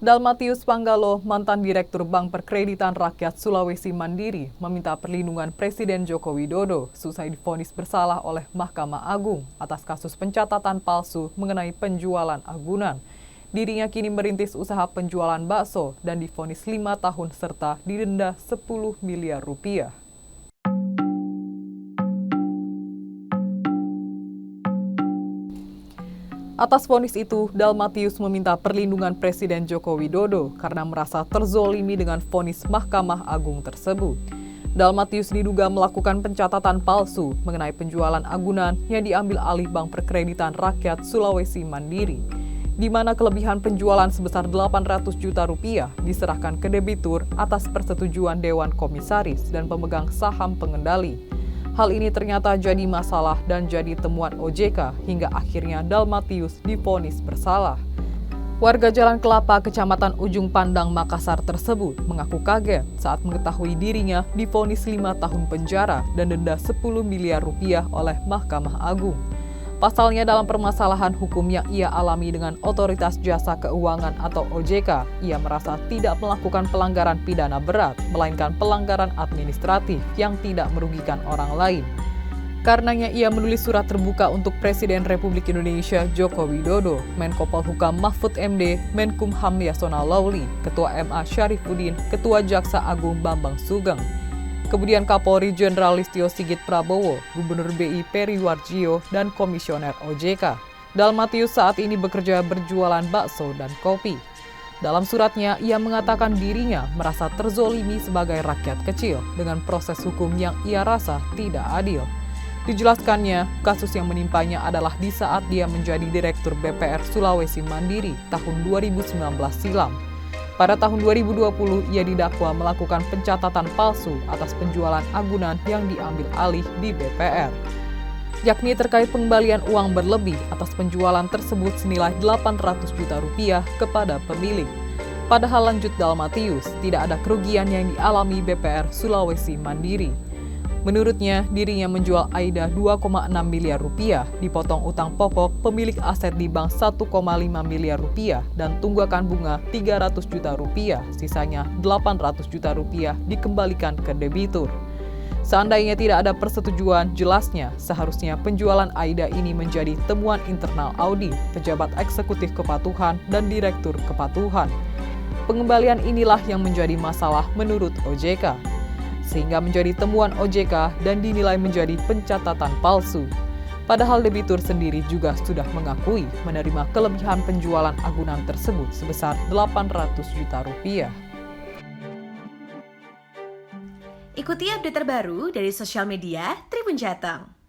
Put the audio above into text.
Dalmatius Panggalo, mantan Direktur Bank Perkreditan Rakyat Sulawesi Mandiri, meminta perlindungan Presiden Joko Widodo seusai divonis bersalah oleh Mahkamah Agung atas kasus pencatatan palsu mengenai penjualan agunan. Dirinya kini merintis usaha penjualan bakso dan divonis 5 tahun serta didenda 10 miliar rupiah. Atas vonis itu, Dalmatius meminta perlindungan Presiden Joko Widodo karena merasa terzolimi dengan vonis Mahkamah Agung tersebut. Dalmatius diduga melakukan pencatatan palsu mengenai penjualan agunan yang diambil alih Bank Perkreditan Rakyat Sulawesi Mandiri, di mana kelebihan penjualan sebesar 800 juta rupiah diserahkan ke debitur atas persetujuan Dewan Komisaris dan pemegang saham pengendali. Hal ini ternyata jadi masalah dan jadi temuan OJK hingga akhirnya Dalmatius divonis bersalah. Warga Jalan Kelapa, Kecamatan Ujung Pandang, Makassar tersebut mengaku kaget saat mengetahui dirinya divonis 5 tahun penjara dan denda 10 miliar rupiah oleh Mahkamah Agung. Pasalnya dalam permasalahan hukum yang ia alami dengan Otoritas Jasa Keuangan atau OJK, ia merasa tidak melakukan pelanggaran pidana berat, melainkan pelanggaran administratif yang tidak merugikan orang lain. Karenanya ia menulis surat terbuka untuk Presiden Republik Indonesia Joko Widodo, Menko Polhukam Mahfud MD, Menkumham Yasona Lauli, Ketua MA Syarifuddin, Ketua Jaksa Agung Bambang Sugeng, kemudian Kapolri Jenderal Listio Sigit Prabowo, Gubernur BI Peri Warjio, dan Komisioner OJK. Dalmatius saat ini bekerja berjualan bakso dan kopi. Dalam suratnya, ia mengatakan dirinya merasa terzolimi sebagai rakyat kecil dengan proses hukum yang ia rasa tidak adil. Dijelaskannya, kasus yang menimpanya adalah di saat dia menjadi Direktur BPR Sulawesi Mandiri tahun 2019 silam. Pada tahun 2020, ia didakwa melakukan pencatatan palsu atas penjualan agunan yang diambil alih di BPR, yakni terkait pengembalian uang berlebih atas penjualan tersebut senilai 800 juta rupiah kepada pemilik. Padahal lanjut Dalmatius, tidak ada kerugian yang dialami BPR Sulawesi Mandiri. Menurutnya, dirinya menjual AIDA 2,6 miliar rupiah, dipotong utang pokok pemilik aset di bank 1,5 miliar rupiah, dan tunggakan bunga 300 juta rupiah, sisanya 800 juta rupiah dikembalikan ke debitur. Seandainya tidak ada persetujuan, jelasnya seharusnya penjualan AIDA ini menjadi temuan internal audit, pejabat eksekutif kepatuhan, dan direktur kepatuhan. Pengembalian inilah yang menjadi masalah menurut OJK, sehingga menjadi temuan OJK dan dinilai menjadi pencatatan palsu. Padahal debitur sendiri juga sudah mengakui menerima kelebihan penjualan agunan tersebut sebesar 800 juta rupiah. Ikuti update terbaru dari sosial media Tribun Jateng.